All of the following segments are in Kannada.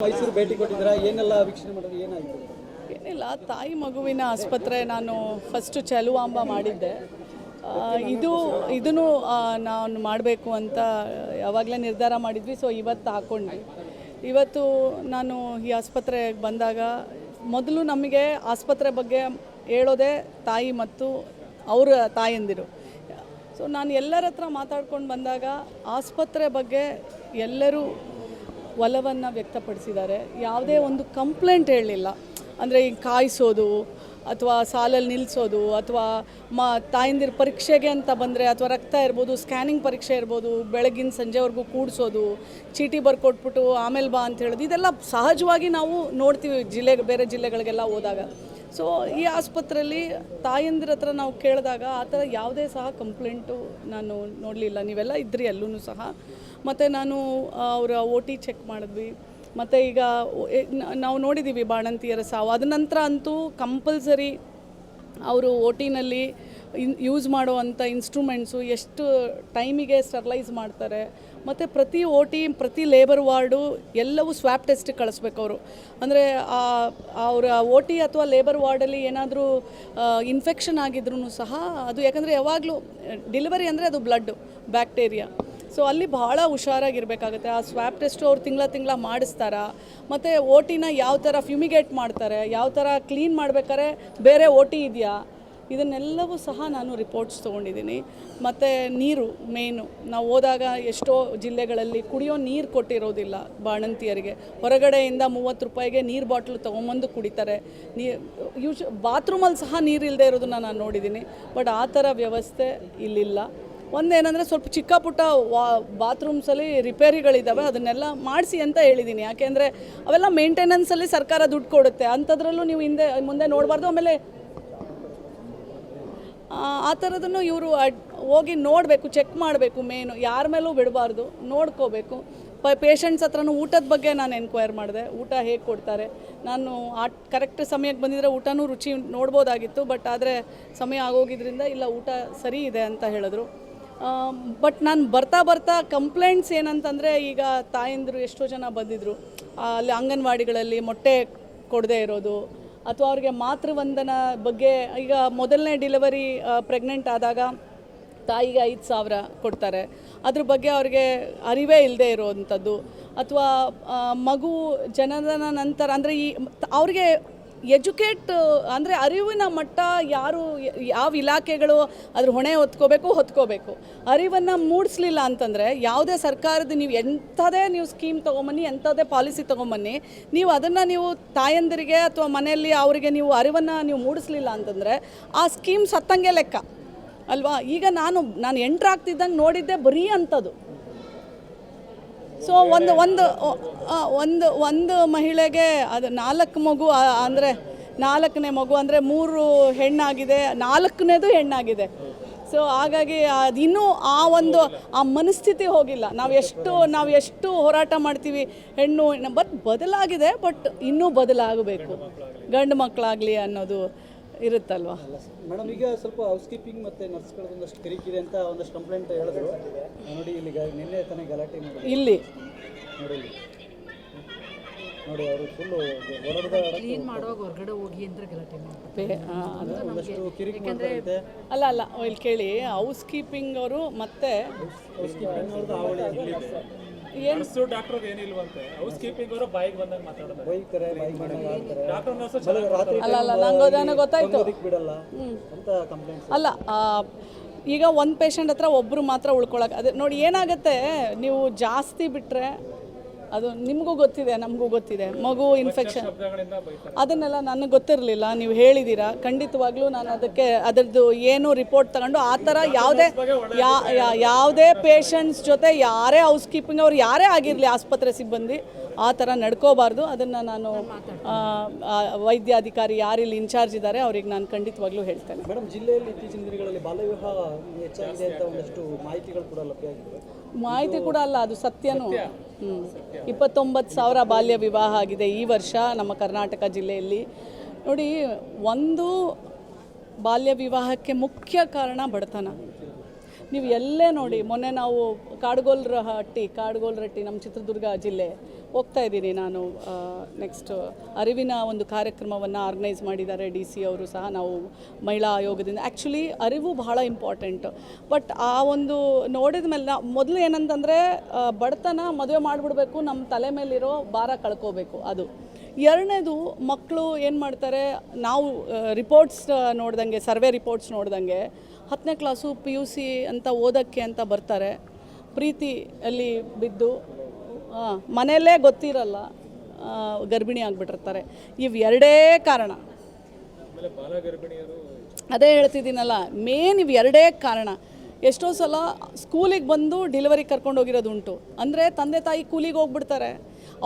ಮೈಸೂರು ಭೇಟಿ ಕೊಟ್ಟಿದ್ದೀರಾ, ಏನೆಲ್ಲ ವೀಕ್ಷಣೆ ಮಾಡೋದು, ಏನಾಯಿತು? ಏನಿಲ್ಲ, ತಾಯಿ ಮಗುವಿನ ಆಸ್ಪತ್ರೆ ನಾನು ಫಸ್ಟು ಚಲುವಾಂಬ ಮಾಡಿದ್ದೆ. ಇದನ್ನು ನಾನು ಮಾಡಬೇಕು ಅಂತ ಯಾವಾಗಲೇ ನಿರ್ಧಾರ ಮಾಡಿದ್ವಿ. ಸೊ ಇವತ್ತು ಹಾಕ್ಕೊಂಡ್ವಿ. ಇವತ್ತು ನಾನು ಈ ಆಸ್ಪತ್ರೆಗೆ ಬಂದಾಗ ಮೊದಲು ನಮಗೆ ಆಸ್ಪತ್ರೆ ಬಗ್ಗೆ ಹೇಳೋದೇ ತಾಯಿ ಮತ್ತು ಅವರ ತಾಯಂದಿರು. ಸೊ ನಾನು ಎಲ್ಲರ ಹತ್ರ ಮಾತಾಡ್ಕೊಂಡು ಬಂದಾಗ ಆಸ್ಪತ್ರೆ ಬಗ್ಗೆ ಎಲ್ಲರೂ ಒಲವನ್ನು ವ್ಯಕ್ತಪಡಿಸಿದ್ದಾರೆ. ಯಾವುದೇ ಒಂದು ಕಂಪ್ಲೇಂಟ್ ಹೇಳಲಿಲ್ಲ. ಅಂದರೆ ಈಗ ಕಾಯಿಸೋದು ಅಥವಾ ಸಾಲಲ್ಲಿ ನಿಲ್ಲಿಸೋದು ಅಥವಾ ತಾಯಂದಿರ ಪರೀಕ್ಷೆಗೆ ಅಂತ ಬಂದರೆ ಅಥವಾ ರಕ್ತ ಇರ್ಬೋದು, ಸ್ಕ್ಯಾನಿಂಗ್ ಪರೀಕ್ಷೆ ಇರ್ಬೋದು, ಬೆಳಗಿನ ಸಂಜೆವರೆಗೂ ಕೂಡಿಸೋದು, ಚೀಟಿ ಬರ್ಕೊಟ್ಬಿಟ್ಟು ಆಮೇಲೆ ಬಾ ಅಂತ ಹೇಳೋದು, ಇದೆಲ್ಲ ಸಹಜವಾಗಿ ನಾವು ನೋಡ್ತೀವಿ ಬೇರೆ ಜಿಲ್ಲೆಗಳಿಗೆಲ್ಲ ಹೋದಾಗ. ಸೊ ಈ ಆಸ್ಪತ್ರೆಯಲ್ಲಿ ತಾಯಂದಿರ ಹತ್ರ ನಾವು ಕೇಳಿದಾಗ ಆ ಥರ ಯಾವುದೇ ಸಹ ಕಂಪ್ಲೇಂಟು ನಾನು ನೋಡಲಿಲ್ಲ. ನೀವೆಲ್ಲ ಇದ್ರಿ ಅಲ್ಲೂ ಸಹ. ಮತ್ತು ನಾನು ಅವರ OT ಚೆಕ್ ಮಾಡಿದ್ವಿ. ಮತ್ತು ಈಗ ನಾವು ನೋಡಿದ್ದೀವಿ ಬಾಣಂತಿಯರ ಸಾವು. ಅದ ನಂತರ ಅಂತೂ ಕಂಪಲ್ಸರಿ ಅವರು OTನಲ್ಲಿ ಯೂಸ್ ಮಾಡುವಂಥ ಇನ್ಸ್ಟ್ರೂಮೆಂಟ್ಸು ಎಷ್ಟು ಟೈಮಿಗೆ ಸ್ಟರ್ಲೈಸ್ ಮಾಡ್ತಾರೆ. ಮತ್ತು ಪ್ರತಿ OT ಪ್ರತಿ ಲೇಬರ್ ವಾರ್ಡು ಎಲ್ಲವೂ ಸ್ವ್ಯಾಬ್ ಟೆಸ್ಟಿಗೆ ಕಳಿಸ್ಬೇಕು ಅವರು. ಅಂದರೆ ಅವರ OT ಅಥವಾ ಲೇಬರ್ ವಾರ್ಡಲ್ಲಿ ಏನಾದರೂ ಇನ್ಫೆಕ್ಷನ್ ಆಗಿದ್ರೂ ಸಹ ಅದು, ಯಾಕಂದರೆ ಯಾವಾಗಲೂ ಡೆಲಿವರಿ ಅಂದರೆ ಅದು ಬ್ಲಡ್ ಬ್ಯಾಕ್ಟೀರಿಯಾ. ಸೊ ಅಲ್ಲಿ ಭಾಳ ಹುಷಾರಾಗಿರಬೇಕಾಗುತ್ತೆ. ಆ ಸ್ವ್ಯಾಬ್ ಟೆಸ್ಟು ಅವ್ರು ತಿಂಗಳ ಮಾಡಿಸ್ತಾರಾ, ಮತ್ತು OTನ ಯಾವ ಥರ ಫ್ಯೂಮಿಗೇಟ್ ಮಾಡ್ತಾರೆ, ಯಾವ ಥರ ಕ್ಲೀನ್ ಮಾಡ್ಬೇಕಾದ್ರೆ ಬೇರೆ OT ಇದೆಯಾ, ಇದನ್ನೆಲ್ಲವೂ ಸಹ ನಾನು ರಿಪೋರ್ಟ್ಸ್ ತೊಗೊಂಡಿದ್ದೀನಿ. ಮತ್ತು ನೀರು ಮೇನು, ನಾವು ಹೋದಾಗ ಎಷ್ಟೋ ಜಿಲ್ಲೆಗಳಲ್ಲಿ ಕುಡಿಯೋ ನೀರು ಕೊಟ್ಟಿರೋದಿಲ್ಲ ಬಾಣಂತಿಯರಿಗೆ. ಹೊರಗಡೆಯಿಂದ 30 ರೂಪಾಯಿಗೆ ನೀರು ಬಾಟ್ಲು ತೊಗೊಂಬಂದು ಕುಡಿತಾರೆ. ಬಾತ್ರೂಮಲ್ಲಿ ಸಹ ನೀರು ಇಲ್ಲದೆ ಇರೋದನ್ನ ನಾನು ನೋಡಿದ್ದೀನಿ. ಬಟ್ ಆ ಥರ ವ್ಯವಸ್ಥೆ ಇಲ್ಲಿಲ್ಲ. ಒಂದೇನೆಂದರೆ ಸ್ವಲ್ಪ ಚಿಕ್ಕ ಪುಟ್ಟ ಬಾತ್ರೂಮ್ಸಲ್ಲಿ ರಿಪೇರಿಗಳಿದ್ದಾವೆ, ಅದನ್ನೆಲ್ಲ ಮಾಡಿಸಿ ಅಂತ ಹೇಳಿದ್ದೀನಿ. ಯಾಕೆಂದರೆ ಅವೆಲ್ಲ ಮೇಂಟೆನೆನ್ಸಲ್ಲಿ ಸರ್ಕಾರ ದುಡ್ಡು ಕೊಡುತ್ತೆ. ಅಂಥದ್ರಲ್ಲೂ ನೀವು ಮುಂದೆ ನೋಡಬಾರ್ದು. ಆಮೇಲೆ ಆ ಥರದನ್ನು ಇವರು ಹೋಗಿ ನೋಡಬೇಕು, ಚೆಕ್ ಮಾಡಬೇಕು. ಮೇನು ಯಾರ ಮೇಲೂ ಬಿಡಬಾರ್ದು, ನೋಡ್ಕೋಬೇಕು. ಪೇಷಂಟ್ಸ್ ಹತ್ರನೂ ಊಟದ ಬಗ್ಗೆ ನಾನು ಎನ್ಕ್ವೈರ್ ಮಾಡಿದೆ. ಊಟ ಹೇಗೆ ಕೊಡ್ತಾರೆ, ನಾನು ಕರೆಕ್ಟ್ ಸಮಯಕ್ಕೆ ಬಂದಿದ್ದರೆ ಊಟನೂ ರುಚಿ ನೋಡ್ಬೋದಾಗಿತ್ತು. ಬಟ್ ಆದರೆ ಸಮಯ ಆಗೋಗಿದ್ರಿಂದ ಇಲ್ಲ, ಊಟ ಸರಿ ಇದೆ ಅಂತ ಹೇಳಿದ್ರು. ಬಟ್ ನಾನು ಬರ್ತಾ ಕಂಪ್ಲೇಂಟ್ಸ್ ಏನಂತಂದರೆ, ಈಗ ತಾಯಂದಿರು ಎಷ್ಟೋ ಜನ ಬಂದಿದ್ದರು. ಅಲ್ಲಿ ಅಂಗನವಾಡಿಗಳಲ್ಲಿ ಮೊಟ್ಟೆ ಕೊಡದೇ ಇರೋದು, ಅಥವಾ ಅವ್ರಿಗೆ ಮಾತೃವಂದನ ಬಗ್ಗೆ. ಈಗ ಮೊದಲನೇ ಡೆಲಿವರಿ ಪ್ರೆಗ್ನೆಂಟ್ ಆದಾಗ ತಾಯಿಗೆ 5,000 ಕೊಡ್ತಾರೆ. ಅದ್ರ ಬಗ್ಗೆ ಅವ್ರಿಗೆ ಅರಿವೇ ಇಲ್ಲದೆ ಇರೋವಂಥದ್ದು. ಅಥವಾ ಮಗು ಜನನ ನಂತರ ಅಂದರೆ ಅವ್ರಿಗೆ ಎಜುಕೇಟ್ ಅಂದರೆ ಅರಿವಿನ ಮಟ್ಟ ಯಾವ ಇಲಾಖೆಗಳು ಅದ್ರ ಹೊಣೆ ಹೊತ್ಕೋಬೇಕು. ಅರಿವನ್ನು ಮೂಡಿಸ್ಲಿಲ್ಲ ಅಂತಂದರೆ ಯಾವುದೇ ಸರ್ಕಾರದ ನೀವು ಸ್ಕೀಮ್ ತೊಗೊಂಬನ್ನಿ, ಎಂಥದೇ ಪಾಲಿಸಿ ತೊಗೊಂಬನ್ನಿ, ನೀವು ಅದನ್ನು ನೀವು ತಾಯಂದಿರಿಗೆ ಅಥವಾ ಮನೆಯಲ್ಲಿ ಅವರಿಗೆ ನೀವು ಅರಿವನ್ನು ನೀವು ಮೂಡಿಸ್ಲಿಲ್ಲ ಅಂತಂದರೆ ಆ ಸ್ಕೀಮ್ ಸತ್ತಂಗೆ ಲೆಕ್ಕ ಅಲ್ವಾ. ಈಗ ನಾನು ಎಂಟ್ರ್ ಆಗ್ತಿದ್ದಂಗೆ ನೋಡಿದ್ದೆ ಬರೀ ಅಂಥದ್ದು. ಸೊ ಒಂದು ಮಹಿಳೆಗೆ ಅದು 4 ಮಗು, ಅಂದರೆ 4ನೇ ಮಗು ಅಂದರೆ 3 ಹೆಣ್ಣಾಗಿದೆ, 4ನೇದು ಹೆಣ್ಣಾಗಿದೆ. ಸೊ ಹಾಗಾಗಿ ಅದಿನ್ನೂ ಆ ಮನಸ್ಥಿತಿ ಹೋಗಿಲ್ಲ. ನಾವು ಎಷ್ಟು ಹೋರಾಟ ಮಾಡ್ತೀವಿ ಹೆಣ್ಣು, ಬಟ್ ಬದಲಾಗಿದೆ. ಬಟ್ ಇನ್ನೂ ಬದಲಾಗಬೇಕು, ಗಂಡು ಮಕ್ಕಳಾಗಲಿ ಅನ್ನೋದು ಇರುತ್ತಲ್ವ ಮೇಡಮ್. ಈಗ ಸ್ವಲ್ಪ ಹೌಸ್ ಕೀಪಿಂಗ್ ಮತ್ತು ನರ್ಸ್ಗಳದ್ದು ಒಂದಷ್ಟು ಕಿರಿಕಿರಿ ಅಂತ ಒಂದಷ್ಟು ಕಂಪ್ಲೇಂಟ್ ಹೇಳಿದ್ರು. ನೋಡಿ ಇಲ್ಲಿ ನಿನ್ನೆ ತಾನೇ ಗಲಾಟೆ ಇಲ್ಲಿ ನೋಡಿ ಅವರು ಫುಲ್ಲು ಕ್ಲೀನ್ ಮಾಡುವಾಗ ಹೊರಗಡೆ ಹೋಗಿ ಅಂದ್ರೆ ಗಲಾಟೆ ಅಲ್ಲ ಇಲ್ಲಿ ಕೇಳಿ, ಹೌಸ್ ಕೀಪಿಂಗ್ ಅವರು ಮತ್ತೆ ಹೌಸ್ ಕೀಪಿಂಗ್ ಅವ್ರದ್ದು ಆವಳಿ ಡಾಕ್ಟರ್ ಏನಿಲ್ವಂತೆ. ಹೌಸ್ ಕೀಪಿಂಗ್ ಅವರು ಬಾಯಿಗೆ ಬಂದಾಗ ಮಾತಾಡ್ತಾರೆ, ಬೈತಾರೆ, ಡಾಕ್ಟರ್ ನನಗೆ ಗೊತ್ತಾಯ್ತು ಬಿಡಲ್ಲ ಅಂತ ಕಂಪ್ಲೇಂಟ್. ಅಲ್ಲ, ಈಗ ಒಂದು ಪೇಷಂಟ್ ಹತ್ರ ಒಬ್ಬರು ಮಾತ್ರ ಉಳ್ಕೊಳಕ್ಕೆ. ಅದೇ ನೋಡಿ ಏನಾಗುತ್ತೆ, ನೀವು ಜಾಸ್ತಿ ಬಿಟ್ಟರೆ ಅದು ನಿಮಗೂ ಗೊತ್ತಿದೆ, ನಮಗೂ ಗೊತ್ತಿದೆ, ಮಗು ಇನ್ಫೆಕ್ಷನ್ ಅದನ್ನೆಲ್ಲ ನನಗೆ ಗೊತ್ತಿರಲಿಲ್ಲ. ನೀವು ಹೇಳಿದ್ದೀರಾ, ಖಂಡಿತವಾಗ್ಲೂ ನಾನು ಅದರದ್ದು ಏನು ರಿಪೋರ್ಟ್ ತಗೊಂಡು ಆ ಥರ ಯಾವುದೇ ಪೇಷಂಟ್ಸ್ ಜೊತೆ ಯಾರೇ ಹೌಸ್ ಕೀಪಿಂಗ್ ಅವ್ರು ಯಾರೇ ಆಗಿರಲಿ ಆಸ್ಪತ್ರೆ ಸಿಬ್ಬಂದಿ ಆ ಥರ ನಡ್ಕೋಬಾರ್ದು. ಅದನ್ನು ನಾನು ವೈದ್ಯಾಧಿಕಾರಿ ಯಾರಿಲ್ಲಿ ಇನ್ಚಾರ್ಜ್ ಇದ್ದಾರೆ ಅವ್ರಿಗೆ ನಾನು ಖಂಡಿತವಾಗ್ಲೂ ಹೇಳ್ತೇನೆ. ಮೇಡಮ್, ಜಿಲ್ಲೆಯಲ್ಲಿ ಇತ್ತೀಚಿನ ದಿನಗಳಲ್ಲಿ ಬಾಲ್ಯವಿವಾಹ ಹೆಚ್ಚಾಗಿದೆ ಅಂತ ಒಂದಷ್ಟು ಮಾಹಿತಿಗಳು ಕೂಡ ಲಭ್ಯವಾಗಿದೆ. ಮಾಹಿತಿ ಕೂಡ ಅಲ್ಲ, ಅದು ಸತ್ಯನೂ. 29,000 ಬಾಲ್ಯ ವಿವಾಹ ಆಗಿದೆ ಈ ವರ್ಷ ನಮ್ಮ ಕರ್ನಾಟಕ ಜಿಲ್ಲೆಯಲ್ಲಿ. ನೋಡಿ, ಒಂದು ಬಾಲ್ಯ ವಿವಾಹಕ್ಕೆ ಮುಖ್ಯ ಕಾರಣ ಬಡತನ. ನೀವು ಎಲ್ಲೇ ನೋಡಿ, ಮೊನ್ನೆ ನಾವು ಕಾಡುಗೋಲ್ರಟ್ಟಿ ನಮ್ಮ ಚಿತ್ರದುರ್ಗ ಜಿಲ್ಲೆ ಹೋಗ್ತಾ ಇದ್ದೀನಿ ನಾನು. ನೆಕ್ಸ್ಟ್ ಅರಿವಿನ ಒಂದು ಕಾರ್ಯಕ್ರಮವನ್ನು ಆರ್ಗನೈಸ್ ಮಾಡಿದ್ದಾರೆ DC ಅವರು ಸಹ, ನಾವು ಮಹಿಳಾ ಆಯೋಗದಿಂದ. ಆ್ಯಕ್ಚುಲಿ ಅರಿವು ಬಹಳ ಇಂಪಾರ್ಟೆಂಟ್. ಬಟ್ ಆ ಒಂದು ನೋಡಿದ ಮೇಲೆ ಮೊದಲು ಏನಂತಂದರೆ ಬಡತನ, ಮದುವೆ ಮಾಡಿಬಿಡ್ಬೇಕು, ನಮ್ಮ ತಲೆ ಮೇಲಿರೋ ಭಾರ ಕಳ್ಕೋಬೇಕು, ಅದು. ಎರಡನೇದು, ಮಕ್ಕಳು ಏನು ಮಾಡ್ತಾರೆ, ನಾವು ರಿಪೋರ್ಟ್ಸ್ ನೋಡ್ದಂಗೆ, ಸರ್ವೆ ರಿಪೋರ್ಟ್ಸ್ ನೋಡ್ದಂಗೆ 10ನೇ ಕ್ಲಾಸು PUC ಅಂತ ಓದೋಕ್ಕೆ ಅಂತ ಬರ್ತಾರೆ, ಪ್ರೀತಿಯಲ್ಲಿ ಬಿದ್ದು ಮನೆಯಲ್ಲೇ ಗೊತ್ತಿರಲ್ಲ, ಗರ್ಭಿಣಿ ಆಗಿಬಿಟ್ಟಿರ್ತಾರೆ. ಇವೆರಡೇ ಕಾರಣ. ಅದೇ ಹೇಳ್ತಿದ್ದೀನಲ್ಲ, ಮೇನ್ ಇವೆರಡೇ ಕಾರಣ. ಎಷ್ಟೋ ಸಲ ಸ್ಕೂಲಿಗೆ ಬಂದು ಡೆಲಿವರಿ ಕರ್ಕೊಂಡು ಹೋಗಿರೋದುಂಟು. ಅಂದರೆ ತಂದೆ ತಾಯಿ ಕೂಲಿಗೆ ಹೋಗ್ಬಿಡ್ತಾರೆ,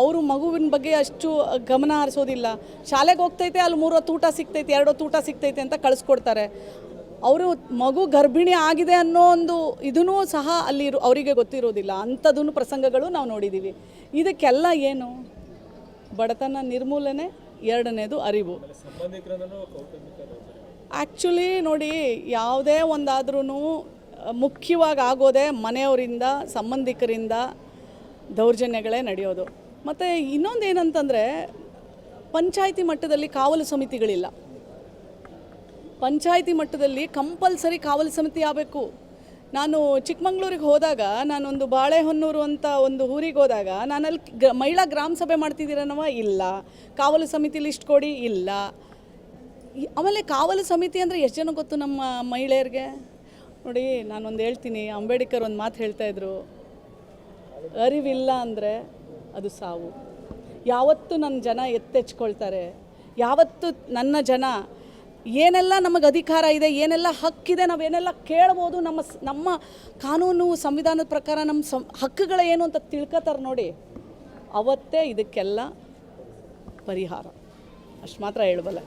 ಅವರು ಮಗುವಿನ ಬಗ್ಗೆ ಅಷ್ಟು ಗಮನ ಹರಿಸೋದಿಲ್ಲ. ಶಾಲೆಗೆ ಹೋಗ್ತೈತೆ, ಅಲ್ಲಿ 3 ಹೊತ್ತು ಊಟ ಸಿಗ್ತೈತೆ, 2 ಹೊತ್ತು ಊಟ ಸಿಗ್ತೈತೆ ಅಂತ ಕಳಿಸ್ಕೊಡ್ತಾರೆ. ಅವರು ಮಗು ಗರ್ಭಿಣಿ ಆಗಿದೆ ಅನ್ನೋ ಒಂದು ಇದೂ ಸಹ ಅಲ್ಲಿ ಅವರಿಗೆ ಗೊತ್ತಿರೋದಿಲ್ಲ. ಅಂಥದ್ದೂ ಪ್ರಸಂಗಗಳು ನಾವು ನೋಡಿದ್ದೀವಿ. ಇದಕ್ಕೆಲ್ಲ ಏನು? ಬಡತನ ನಿರ್ಮೂಲನೆ, ಎರಡನೇದು ಅರಿವು. ಆ್ಯಕ್ಚುಲಿ ನೋಡಿ, ಯಾವುದೇ ಒಂದಾದ್ರೂ ಮುಖ್ಯವಾಗಿ ಆಗೋದೇ ಮನೆಯವರಿಂದ, ಸಂಬಂಧಿಕರಿಂದ ದೌರ್ಜನ್ಯಗಳೇ ನಡೆಯೋದು. ಮತ್ತು ಇನ್ನೊಂದು ಏನಂತಂದರೆ, ಪಂಚಾಯಿತಿ ಮಟ್ಟದಲ್ಲಿ ಕಾವಲು ಸಮಿತಿಗಳಿಲ್ಲ. ಪಂಚಾಯಿತಿ ಮಟ್ಟದಲ್ಲಿ ಕಂಪಲ್ಸರಿ ಕಾವಲು ಸಮಿತಿ ಆಗಬೇಕು. ನಾನು ಚಿಕ್ಕಮಂಗ್ಳೂರಿಗೆ ಹೋದಾಗ, ನಾನೊಂದು ಬಾಳೆಹೊನ್ನೂರು ಅಂತ ಒಂದು ಊರಿಗೆ ಹೋದಾಗ, ನಾನಲ್ಲಿ ಮಹಿಳಾ ಗ್ರಾಮ ಸಭೆ ಮಾಡ್ತಿದ್ದೀರನವ, ಇಲ್ಲ. ಕಾವಲು ಸಮಿತಿ ಲಿಸ್ಟ್ ಕೊಡಿ, ಇಲ್ಲ. ಆಮೇಲೆ ಕಾವಲು ಸಮಿತಿ ಅಂದರೆ ಎಷ್ಟು ಜನ ಗೊತ್ತು ನಮ್ಮ ಮಹಿಳೆಯರಿಗೆ? ನೋಡಿ, ನಾನೊಂದು ಹೇಳ್ತೀನಿ, ಅಂಬೇಡ್ಕರ್ ಒಂದು ಮಾತು ಹೇಳ್ತಾಯಿದ್ರು, ಅರಿವಿಲ್ಲ ಅಂದರೆ ಅದು ಸಾವು. ಯಾವತ್ತು ನನ್ನ ಜನ ಎತ್ತೆಚ್ಕೊಳ್ತಾರೆ, ಯಾವತ್ತು ನನ್ನ ಜನ ಏನೆಲ್ಲ ನಮಗೆ ಅಧಿಕಾರ ಇದೆ, ಏನೆಲ್ಲ ಹಕ್ಕಿದೆ, ನಾವೇನೆಲ್ಲ ಕೇಳ್ಬೋದು, ನಮ್ಮ ಕಾನೂನು ಸಂವಿಧಾನದ ಪ್ರಕಾರ ನಮ್ಮ ಹಕ್ಕುಗಳ ಏನು ಅಂತ ತಿಳ್ಕೊತಾರೆ ನೋಡಿ, ಅವತ್ತೇ ಇದಕ್ಕೆಲ್ಲ ಪರಿಹಾರ. ಅಷ್ಟು ಮಾತ್ರ ಹೇಳಬಲ್ಲೆ.